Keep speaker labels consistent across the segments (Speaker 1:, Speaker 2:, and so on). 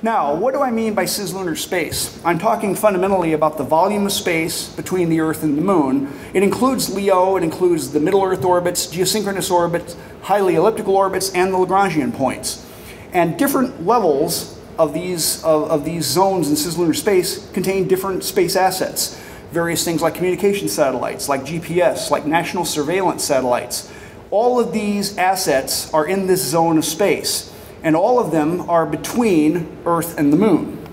Speaker 1: Now, what do I mean by cislunar space? I'm talking fundamentally about the volume of space between the Earth and the Moon. It includes LEO, it includes the middle Earth orbits, geosynchronous orbits, highly elliptical orbits, and the Lagrangian points. And different levels of these zones in cislunar space contain different space assets. Various things like communication satellites, like GPS, like national surveillance satellites. All of these assets are in this zone of space, and all of them are between Earth and the Moon.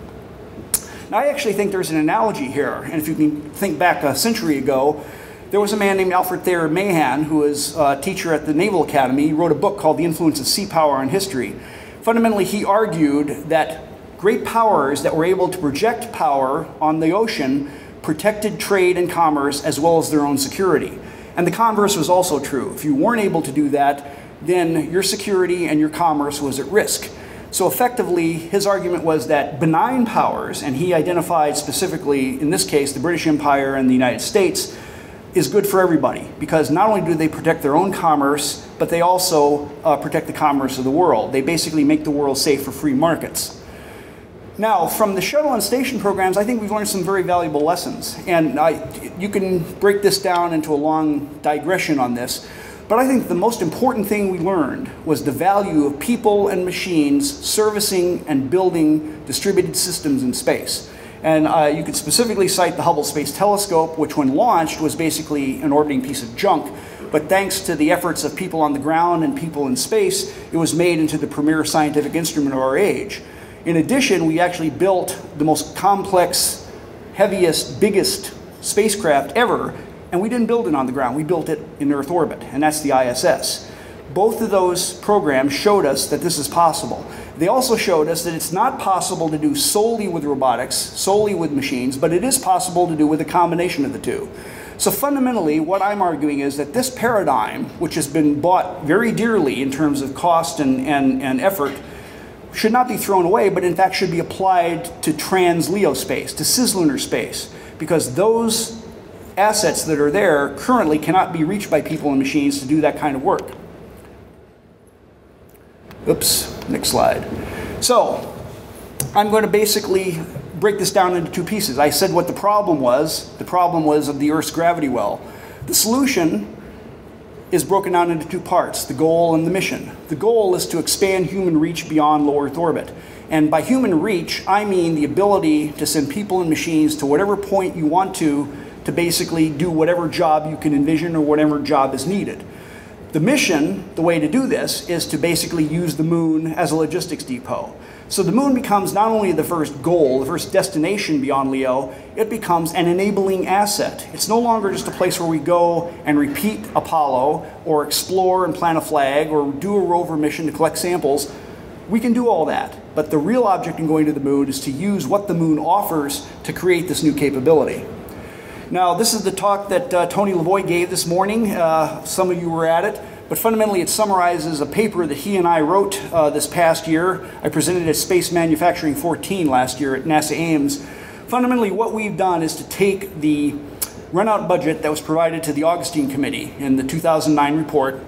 Speaker 1: Now, I actually think there's an analogy here, and if you can think back a century ago, there was a man named Alfred Thayer Mahone, who was a teacher at the Naval Academy. He wrote a book called The Influence of Sea Power on History. Fundamentally, he argued that great powers that were able to project power on the ocean protected trade and commerce as well as their own security. And the converse was also true. If you weren't able to do that, then your security and your commerce was at risk. So effectively, his argument was that benign powers, and he identified specifically, in this case, the British Empire and the United States, is good for everybody, because not only do they protect their own commerce, but they also protect the commerce of the world. They basically make the world safe for free markets. Now, from the shuttle and station programs, I think we've learned some very valuable lessons. And you can break this down into a long digression on this. But I think the most important thing we learned was the value of people and machines servicing and building distributed systems in space. And you could specifically cite the Hubble Space Telescope, which when launched was basically an orbiting piece of junk. But thanks to the efforts of people on the ground and people in space, it was made into the premier scientific instrument of our age. In addition, we actually built the most complex, heaviest, biggest spacecraft ever, and we didn't build it on the ground. We built it in Earth orbit, and that's the ISS. Both of those programs showed us that this is possible. They also showed us that it's not possible to do solely with robotics, solely with machines, but it is possible to do with a combination of the two. So fundamentally, what I'm arguing is that this paradigm, which has been bought very dearly in terms of cost and effort, should not be thrown away, but in fact should be applied to trans-LEO space, to cislunar space, because those assets that are there currently cannot be reached by people and machines to do that kind of work. Oops, next slide. So, I'm going to basically break this down into two pieces. I said what the problem was. The problem was of the Earth's gravity well. The solution is broken down into two parts, the goal and the mission. The goal is to expand human reach beyond low Earth orbit. And by human reach, I mean the ability to send people and machines to whatever point you want to basically do whatever job you can envision or whatever job is needed. The mission, the way to do this, is to basically use the moon as a logistics depot. So the moon becomes not only the first goal, the first destination beyond LEO, it becomes an enabling asset. It's no longer just a place where we go and repeat Apollo or explore and plant a flag or do a rover mission to collect samples. We can do all that, but the real object in going to the moon is to use what the moon offers to create this new capability. Now, this is the talk that Tony Lavoie gave this morning. Some of you were at it. But fundamentally, it summarizes a paper that he and I wrote this past year. I presented at Space Manufacturing 14 last year at NASA Ames. Fundamentally, what we've done is to take the run-out budget that was provided to the Augustine Committee in the 2009 report.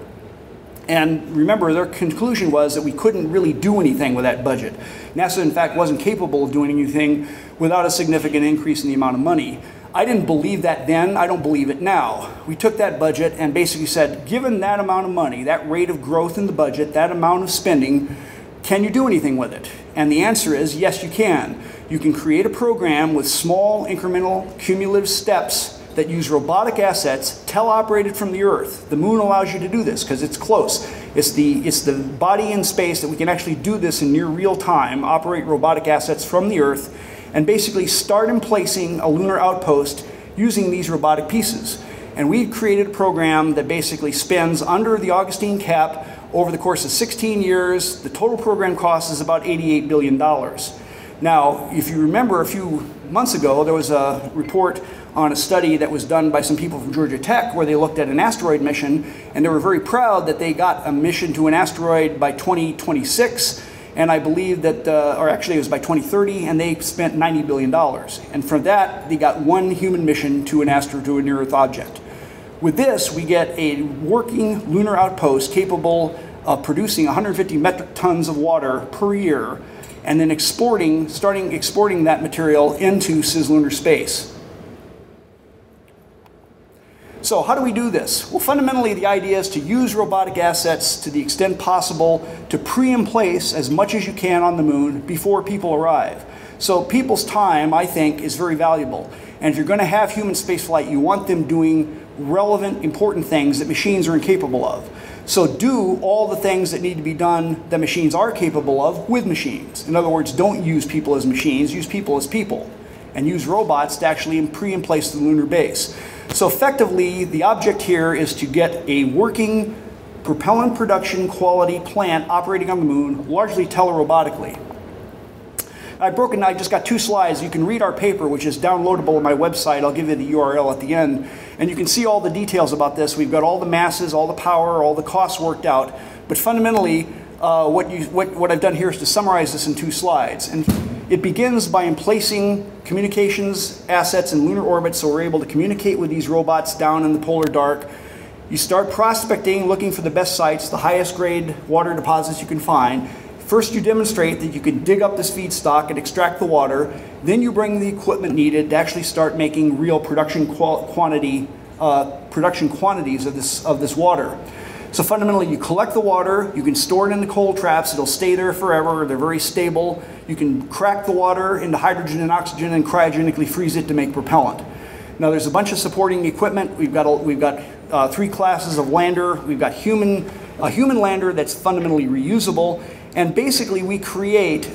Speaker 1: And remember, their conclusion was that we couldn't really do anything with that budget. NASA, in fact, wasn't capable of doing anything without a significant increase in the amount of money. I didn't believe that then, I don't believe it now. We took that budget and basically said, given that amount of money, that rate of growth in the budget, that amount of spending, can you do anything with it? And the answer is, yes, you can. You can create a program with small, incremental, cumulative steps that use robotic assets teleoperated from the Earth. The moon allows you to do this because it's close. It's the body in space that we can actually do this in near real time, operate robotic assets from the Earth, and basically start emplacing a lunar outpost using these robotic pieces. And we created a program that basically spends under the Augustine cap over the course of 16 years. The total program cost is about $88 billion. Now, if you remember a few months ago, there was a report on a study that was done by some people from Georgia Tech where they looked at an asteroid mission, and they were very proud that they got a mission to an asteroid by 2026. And I believe that, or actually it was by 2030, and they spent $90 billion. And from that, they got one human mission to an asteroid, to a near-Earth object. With this, we get a working lunar outpost capable of producing 150 metric tons of water per year. and then starting exporting that material into Cislunar space. So how do we do this? Well, fundamentally, the idea is to use robotic assets to the extent possible to pre-emplace as much as you can on the moon before people arrive. So people's time, I think, is very valuable. And if you're going to have human spaceflight, you want them doing relevant, important things that machines are incapable of. So do all the things that need to be done that machines are capable of with machines. In other words, don't use people as machines, use people as people. And use robots to actually pre-emplace the lunar base. So effectively, the object here is to get a working propellant production quality plant operating on the moon, largely telerobotically. I just got 2 slides. You can read our paper, which is downloadable on my website. I'll give you the URL at the end. And you can see all the details about this. We've got all the masses, all the power, all the costs worked out. But fundamentally, what I've done here is to summarize this in 2 slides. And it begins by emplacing communications assets in lunar orbit so we're able to communicate with these robots down in the polar dark. You start prospecting, looking for the best sites, the highest grade water deposits you can find. First you demonstrate that you can dig up this feedstock and extract the water. Then you bring the equipment needed to actually start making real production quantities of this water. So fundamentally, you collect the water, you can store it in the cold traps, it'll stay there forever, they're very stable. You can crack the water into hydrogen and oxygen and cryogenically freeze it to make propellant. Now there's a bunch of supporting equipment. We've got 3 classes of lander. We've got a human lander that's fundamentally reusable. And basically we create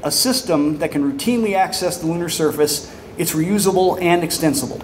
Speaker 1: a system that can routinely access the lunar surface. It's reusable and extensible.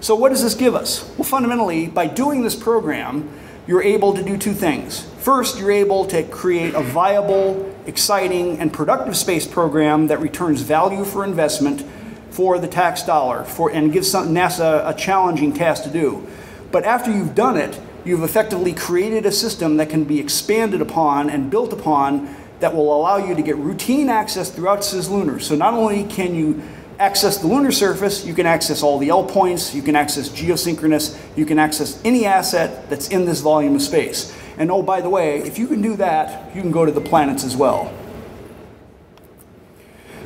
Speaker 1: So what does this give us? Well, fundamentally, by doing this program, you're able to do 2 things. First, you're able to create a viable, exciting, and productive space program that returns value for investment for the tax dollar and gives NASA a challenging task to do. But after you've done it, you've effectively created a system that can be expanded upon and built upon that will allow you to get routine access throughout Cislunar. So not only can you access the lunar surface, you can access all the L points, you can access geosynchronous, you can access any asset that's in this volume of space. And oh, by the way, if you can do that, you can go to the planets as well.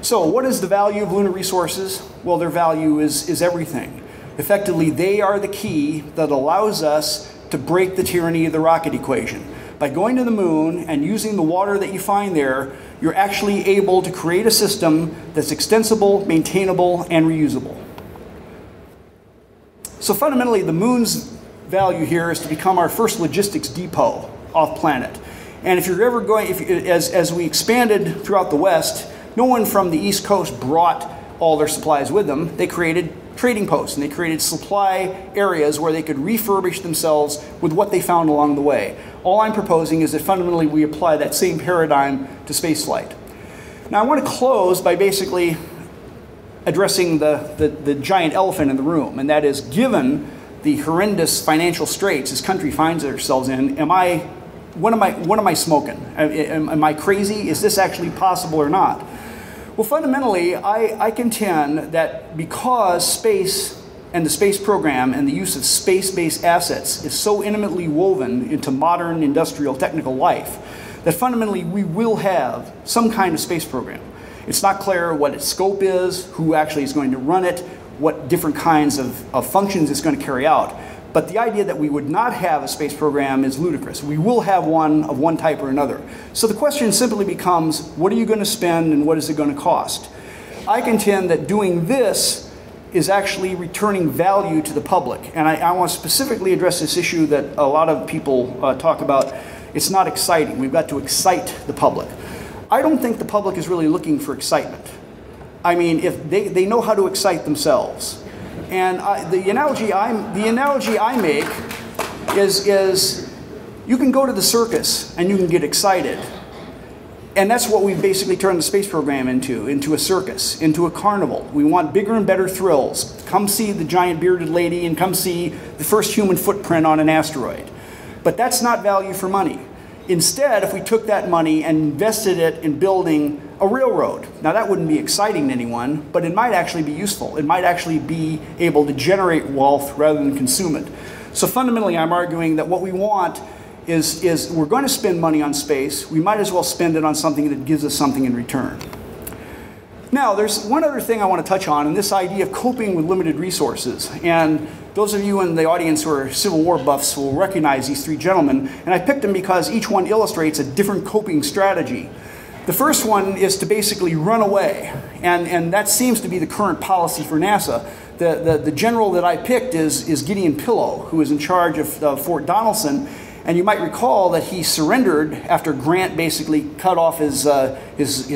Speaker 1: So what is the value of lunar resources? Well, their value is everything. Effectively, they are the key that allows us to break the tyranny of the rocket equation. By going to the moon and using the water that you find there, you're actually able to create a system that's extensible, maintainable, and reusable. So fundamentally, the moon's value here is to become our first logistics depot off planet. And if you're ever going, as we expanded throughout the West, no one from the East Coast brought all their supplies with them. They created trading posts and they created supply areas where they could refurbish themselves with what they found along the way. All I'm proposing is that fundamentally we apply that same paradigm to spaceflight. Now I want to close by basically addressing the giant elephant in the room, and that is, given the horrendous financial straits this country finds ourselves in, what am I smoking? Am I crazy? Is this actually possible or not? Well, fundamentally, I contend that because space and the space program and the use of space-based assets is so intimately woven into modern industrial technical life, that fundamentally we will have some kind of space program. It's not clear what its scope is, who actually is going to run it, what different kinds of functions it's going to carry out. But the idea that we would not have a space program is ludicrous. We will have one of one type or another. So the question simply becomes, what are you going to spend and what is it going to cost? I contend that doing this is actually returning value to the public. And I want to specifically address this issue that a lot of people talk about. It's not exciting. We've got to excite the public. I don't think the public is really looking for excitement. I mean, if they know how to excite themselves. And the analogy I make is you can go to the circus and you can get excited. And that's what we've basically turned the space program into a circus, into a carnival. We want bigger and better thrills. Come see the giant bearded lady and come see the first human footprint on an asteroid. But that's not value for money. Instead, if we took that money and invested it in building a railroad, now that wouldn't be exciting to anyone, but it might actually be useful. It might actually be able to generate wealth rather than consume it. So fundamentally, I'm arguing that what we want is we're going to spend money on space. We might as well spend it on something that gives us something in return. Now, there's one other thing I want to touch on, and this idea of coping with limited resources. And those of you in the audience who are Civil War buffs will recognize these three gentlemen. And I picked them because each one illustrates a different coping strategy. The first one is to basically run away. And that seems to be the current policy for NASA. The general that I picked is Gideon Pillow, who is in charge of Fort Donelson. And you might recall that he surrendered after Grant basically cut off his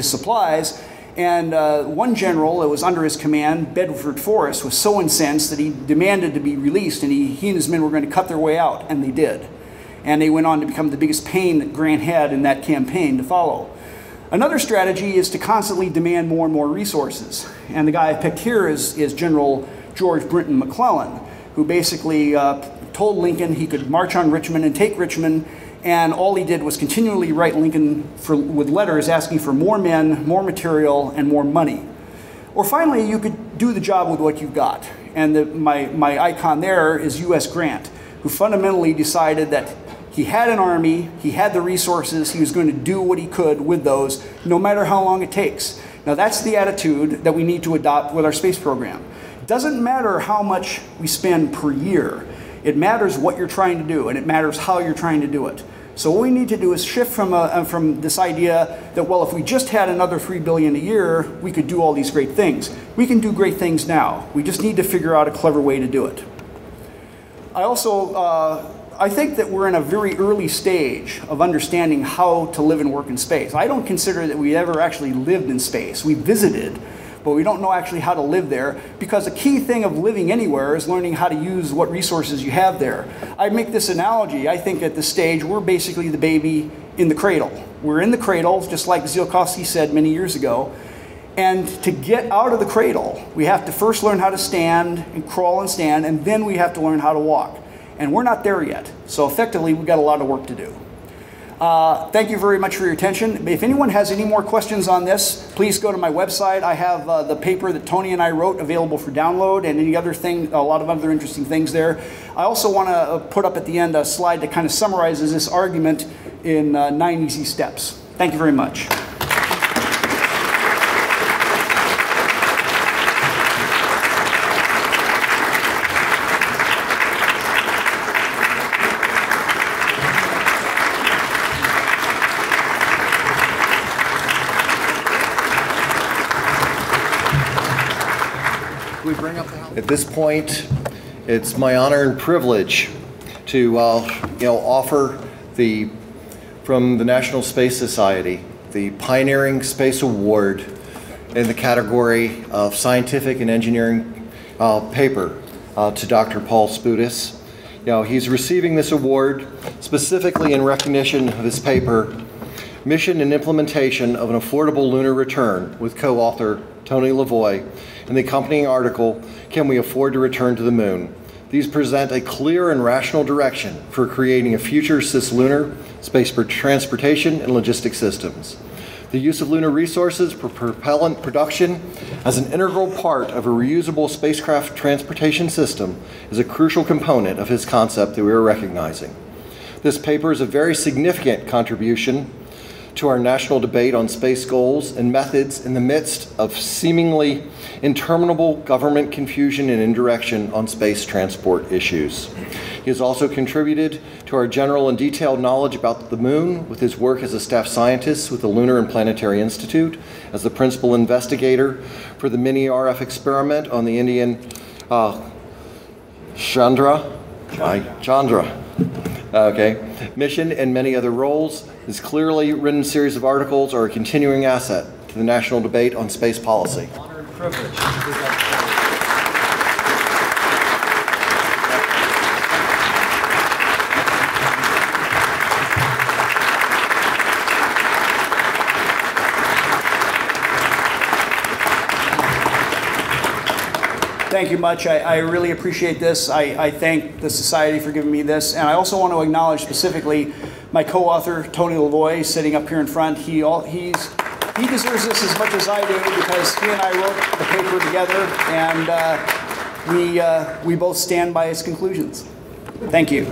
Speaker 1: supplies. And one general that was under his command, Bedford Forrest, was so incensed that he demanded to be released, and he and his men were going to cut their way out, and they did. And they went on to become the biggest pain that Grant had in that campaign to follow. Another strategy is to constantly demand more and more resources. And the guy I picked here is General George Brinton McClellan, who basically told Lincoln he could march on Richmond and take Richmond, and all he did was continually write Lincoln with letters asking for more men, more material, and more money. Or finally, you could do the job with what you've got. And my icon there is U.S. Grant, who fundamentally decided that he had an army, he had the resources, he was going to do what he could with those, no matter how long it takes. Now that's the attitude that we need to adopt with our space program. It doesn't matter how much we spend per year. It matters what you're trying to do, and it matters how you're trying to do it. So what we need to do is shift from this idea that, well, if we just had another $3 billion a year, we could do all these great things. We can do great things now. We just need to figure out a clever way to do it. I think that we're in a very early stage of understanding how to live and work in space. I don't consider that we ever actually lived in space. We visited, but we don't know actually how to live there, because a key thing of living anywhere is learning how to use what resources you have there. I make this analogy. I think at this stage, we're basically the baby in the cradle. We're in the cradle, just like Tsiolkovsky said many years ago. And to get out of the cradle, we have to first learn how to stand and crawl and stand, and then we have to learn how to walk. And we're not there yet. So effectively, we've got a lot of work to do. Thank you very much for your attention. If anyone has any more questions on this, please go to my website. I have the paper that Tony and I wrote available for download, and any other thing, a lot of other interesting things there. I also want to put up at the end a slide that kind of summarizes this argument in 9 easy steps. Thank you very much.
Speaker 2: At this point, it's my honor and privilege to offer from the National Space Society the Pioneering Space Award in the category of Scientific and Engineering paper to Dr. Paul Spudis. He's receiving this award specifically in recognition of his paper, Mission and Implementation of an Affordable Lunar Return, with co-author Tony Lavoie, and the accompanying article, Can We Afford to Return to the Moon? These present a clear and rational direction for creating a future cislunar space for transportation and logistics systems. The use of lunar resources for propellant production as an integral part of a reusable spacecraft transportation system is a crucial component of his concept that we are recognizing. This paper is a very significant contribution to our national debate on space goals and methods in the midst of seemingly interminable government confusion and indirection on space transport issues. He has also contributed to our general and detailed knowledge about the moon with his work as a staff scientist with the Lunar and Planetary Institute, as the principal investigator for the mini-RF experiment on the Indian Chandra mission, and many other roles. His clearly written series of articles are a continuing asset to the national debate on space policy.
Speaker 3: Honor and privilege.
Speaker 1: Thank you much. I really appreciate this. I thank the Society for giving me this. And I also want to acknowledge specifically my co-author, Tony Lavoie, sitting up here in front. He deserves this as much as I do, because he and I wrote the paper together, and we both stand by his conclusions. Thank you.